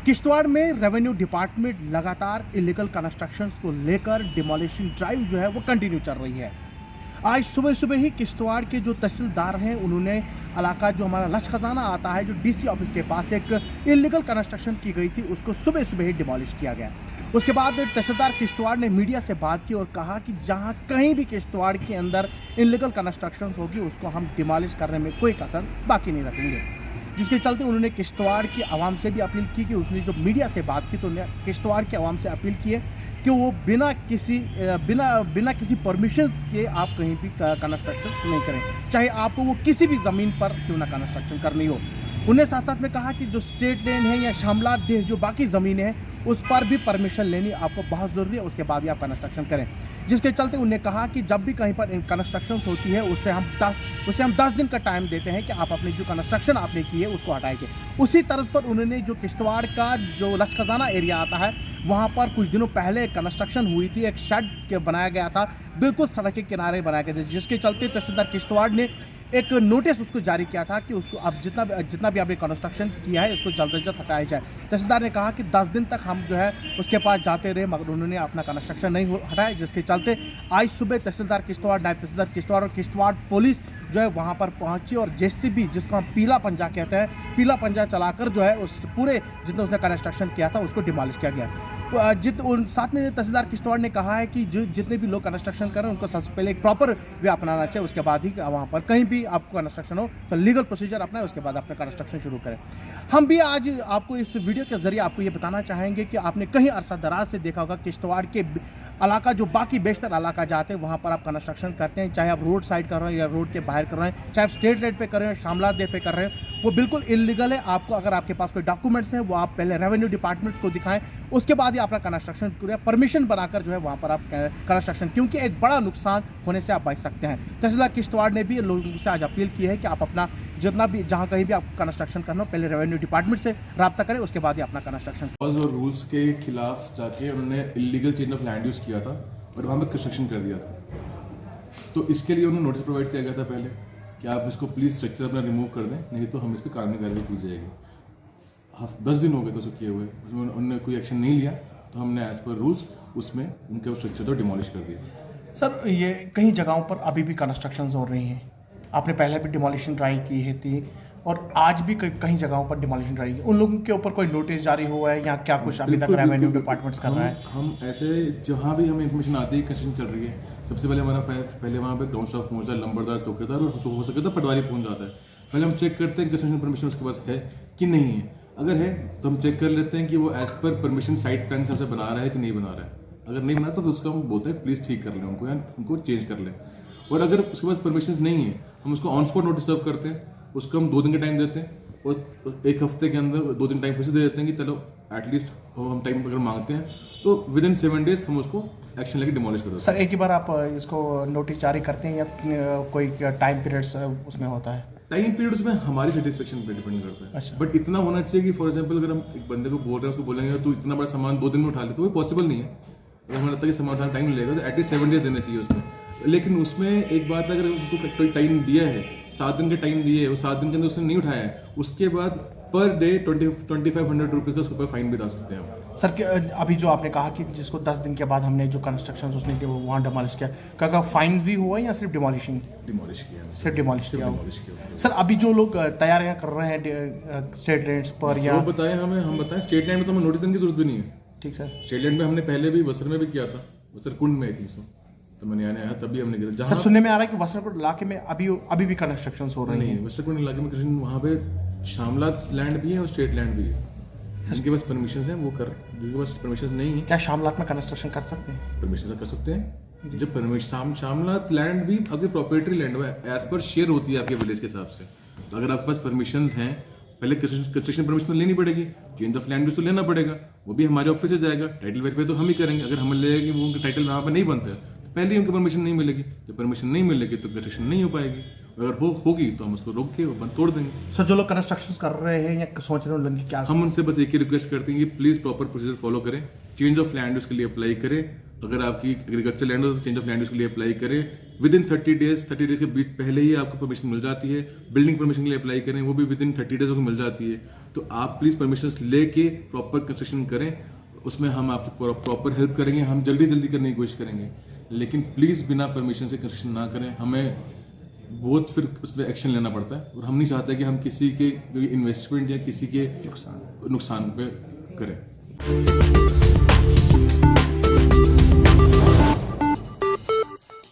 किश्तवाड़ में revenue department लगातार illegal constructions को लेकर डिमोलिशिंग ड्राइव जो है वो कंटिन्यू चल रही है। आज सुबह सुबह ही किश्तवाड़ के जो तहसीलदार हैं उन्होंने इलाका जो हमारा लश खजाना आता है, जो डीसी ऑफिस के पास एक इलीगल कंस्ट्रक्शन की गई थी, उसको सुबह सुबह ही डिमोलिश किया गया। उसके बाद तहसीलदार किश्तवाड़ ने मीडिया से बात की और कहा कि जहां कहीं भी किश्तवाड़ के अंदर इलीगल कंस्ट्रक्शन होगी उसको हम डिमोलिश करने में कोई कसर बाकी नहीं रखेंगे। जिसके चलते उन्होंने किश्तवाड़ की आवाम से भी अपील की कि उसने जो मीडिया से बात की तो किश्तवाड़ की आवाम से अपील की है कि वो बिना किसी परमिशंस के आप कहीं भी कंस्ट्रक्शन नहीं करें, चाहे आपको वो किसी भी ज़मीन पर क्यों ना कंस्ट्रक्शन करनी हो। उन्हें साथ साथ में कहा कि जो स्टेट लैंड है या शामलात देह जो बाकी ज़मीनें हैं उस पर भी परमिशन लेनी आपको बहुत ज़रूरी है, उसके बाद ही आप कंस्ट्रक्शन करें। जिसके चलते उन्हें कहा कि जब भी कहीं पर कंस्ट्रक्शन होती है उसे हम 10 दिन का टाइम देते हैं कि आप अपनी जो कंस्ट्रक्शन आपने की है उसको हटाइए। उसी तर्ज पर उन्होंने जो किश्तवाड़ का जो लश खजाना एरिया आता है वहाँ पर कुछ दिनों पहले कंस्ट्रक्शन हुई थी, एक शेड के बनाया गया था, बिल्कुल सड़क के किनारे बनाया गया था, जिसके चलते तहसीलदार किश्तवाड़ ने एक नोटिस उसको जारी किया था कि उसको अब जितना भी आपने कंस्ट्रक्शन किया है उसको जल्द से जल्द हटाया जाए। तहसीलदार ने कहा कि 10 दिन तक हम जो है उसके पास जाते रहे मगर उन्होंने अपना कंस्ट्रक्शन नहीं हटाया, जिसके चलते आज सुबह तहसीलदार किश्तवाड़, नायब तहसीलदार किश्तवाड़ और किश्तवाड़ पुलिस जो है वहाँ पर पहुँची और जेसीबी, जिसको हम पीला पंजा कहते हैं, पीला पंजा चलाकर जो है उस पूरे जितना उसने कंस्ट्रक्शन किया था उसको डिमोलिश किया गया। साथ में तहसीलदार किश्तवाड़ ने कहा है कि जो जितने भी लोग कंस्ट्रक्शन कर रहे हैं उनको सबसे पहले एक प्रॉपर वे अपनाना चाहिए, उसके बाद ही वहाँ पर कहीं भी आपको कंस्ट्रक्शन हो तो लीगल प्रोसीजर अपनाएं, उसके बाद अपना कंस्ट्रक्शन शुरू करें। हम भी आज आपको इस वीडियो के जरिए आपको ये बताना चाहेंगे कि आपने कहीं अरसा दराज से देखा होगा किश्तवाड़ के इलाका जो बाकी बेशतर इलाका जाते हैं वहाँ पर आप कंस्ट्रक्शन करते हैं, चाहे आप रोड साइड कर रहे हैं या रोड के बाहर कर रहे हैं, चाहे आप स्टेट रेट पे कर रहे हैं, शामलात डे पे कर रहे हैं, वो बिल्कुल इलीगल है। आपको अगर आपके पास कोई डॉक्यूमेंट्स हैं वो आप पहले रेवेन्यू डिपार्टमेंट को दिखाएं, उसके बाद ही अपना कंस्ट्रक्शन करें, परमिशन बनाकर जो है वहाँ पर आप कंस्ट्रक्शन, क्योंकि एक बड़ा नुकसान होने से आप बच सकते हैं। तहसीलदार किश्तवाड़ ने भी लोगों से आज अपील की है कि आप अपना जितना भी जहाँ कहीं भी आप कंस्ट्रक्शन करना हो पहले रेवेन्यू डिपार्टमेंट से रब्ता करें, उसके बाद ही अपना कंस्ट्रक्शन। और रूल्स के खिलाफ जाके उन्होंने illegal change of land use किया था और वहाँ पे कंस्ट्रक्शन कर दिया था, तो इसके लिए उन्होंने नोटिस प्रोवाइड किया गया था पहले कि आप इसको प्लीज़ स्ट्रक्चर अपना रिमूव कर दें, नहीं तो हम इस पर कानूनी कार्रवाई की जाएगी। 10 दिन हो गए तो उसको किए हुए, उसमें उन्होंने कोई एक्शन नहीं लिया, तो हमने एज पर रूल्स उसमें उनके स्ट्रक्चर को डिमोलिश कर दिया। सर, ये कई जगहों पर अभी भी कंस्ट्रक्शन हो रही हैं, आपने पहले भी डिमोलिशन ड्राइव की है थी और आज भी कई जगहों पर डिमोलिशन ड्राइव, उन लोगों के ऊपर कोई नोटिस जारी हुआ है या क्या कुछ अभी तक रेवेन्यू डिपार्टमेंट्स कर रहा है? हम ऐसे जहाँ भी हमें इन्फॉर्मेशन आती है कंस्ट्रक्शन चल रही है, सबसे पहले हमारा पहले वहाँ पे ग्राउंड स्टाफ पहुँचता है, लंबरदार, चौकीदार और हो सके तो पटवारी पहुँच जाता है। पहले हम चेक करते हैं कंस्ट्रक्शन परमिशन उसके पास है कि नहीं है, अगर है तो हम चेक कर लेते हैं कि वो as per permission site plan से बना रहा है कि नहीं बना रहा है। अगर नहीं बना तो उसको हम बोलते हैं प्लीज़ ठीक कर लें उनको या उनको चेंज कर लें। और अगर उसके पास परमिशन नहीं है हम उसको ऑन स्पॉट नोटिस सर्व करते हैं, उसको हम 2 दिन का टाइम देते हैं और 1 हफ्ते के अंदर 2 दिन टाइम फिर से दे देते हैं कि चलो एटलीस्ट हम टाइम अगर मांगते हैं तो विद इन 7 डेज हम उसको एक्शन लेके डिमोलिश कर देते हैं। सर, एक ही बार आप इसको नोटिस जारी करते हैं या कोई टाइम पीरियड्स उसमें होता है? टाइम पीरियड उसमें हमारी सेटिस्फेक्शन पे डिपेंड करता है। अच्छा। बट इतना होना चाहिए कि फॉर एग्जांपल अगर हम एक बंदे को बोल रहे हैं उसको बोलेंगे तो इतना बड़ा सामान 2 दिन में उठा ले तो वो पॉसिबल नहीं है। अगर हमें लगता है कि सामान उठाने टाइम लगेगा तो एटलीस्ट 7 डेज देना चाहिए उसमें। लेकिन उसमें एक बात, अगर उसको कोई टाइम दिया है, 7 दिन का टाइम दिए है, वो 7 दिन के अंदर उसने नहीं उठाया है, उसके बाद पर डे 2500 रुपीज़ का उसके ऊपर फाइन भी डाल सकते हैं हम। सर, अभी जो आपने कहा कि जिसको 10 दिन के बाद हमने जो कंस्ट्रक्शन उसने किया वो वहाँ डिमोलिश किया, क्या फाइन भी हुआ या सिर्फ डिमोलिशिंग? डिमोलिश किया, सिर्फ डिमोलिश किया। किया। सर, अभी जो लोग तैयारियां कर रहे हैं स्टेट लैंड्स पर या जो बताएं हमें, हम बताएं स्टेट लैंड में तो हमें नोटिस देने की जरूरत भी नहीं है। ठीक सर। स्टेट लैंड में हमने पहले भी वसर में भी किया था, वसर कुंड में थी तो मैंने आया तभी हमने किया। सर, सुनने में आ रहा है कि वसरपुर इलाके में अभी भी कंस्ट्रक्शन हो रही नहीं, वसर कुंड इलाके में वहाँ पे शामलात लैंड भी है और स्टेट लैंड भी है, जिनके पास परमिशन है वो कर, जिनके पास परमिशन नहीं है। क्या शामलात में कंस्ट्रक्शन कर सकते हैं? परमिशन से कर सकते हैं। जब परमिशन शामलात लैंड भी अगर प्रॉपर्टी लैंड है एज पर शेयर होती है आपके विलेज के हिसाब से, तो अगर आपके पास परमिशन हैं पहले कंस्ट्रक्शन परमिशन लेनी पड़ेगी, चेंज ऑफ लैंड भी तो लेना पड़ेगा, वो भी हमारे ऑफिस से जाएगा, टाइटल वेरीफाई तो हम ही करेंगे। अगर हमें लगेगा कि वो उनके टाइटल वहाँ पर नहीं बनते हैं तो पहले ही उनकी परमिशन नहीं मिलेगी, जब परमिशन नहीं मिलेगी तो कंस्ट्रक्शन नहीं हो पाएगी, अगर वो होगी तो हम उसको रोक के बंद तोड़ देंगे। सर, जो लोग कंस्ट्रक्शन कर रहे हैं या सोच रहे हैं उनकी क्या, हम उनसे बस एक ही रिक्वेस्ट करते हैं कि प्लीज़ प्रॉपर प्रोसीजर फॉलो करें, चेंज ऑफ लैंड उसके लिए अप्लाई करें। अगर आपकी एग्रीकल्चर लैंड हो तो चेंज ऑफ लैंड उसके लिए अप्लाई करें, विद इन 30 डेज के बीच पहले ही आपको परमिशन मिल जाती है। बिल्डिंग परमिशन के लिए अप्लाई करें, वो भी विद इन 30 डेज को मिल जाती है। तो आप प्लीज़ परमिशंस लेके प्रॉपर कंस्ट्रक्शन करें, उसमें हम आपकी प्रॉपर हेल्प करेंगे, हम जल्दी करने की कोशिश करेंगे, लेकिन प्लीज़ बिना परमिशन से कंस्ट्रक्शन ना करें। हमें बहुत फिर उस पर एक्शन लेना पड़ता है और हम नहीं चाहते कि हम किसी के इन्वेस्टमेंट या किसी के नुकसान पे करें।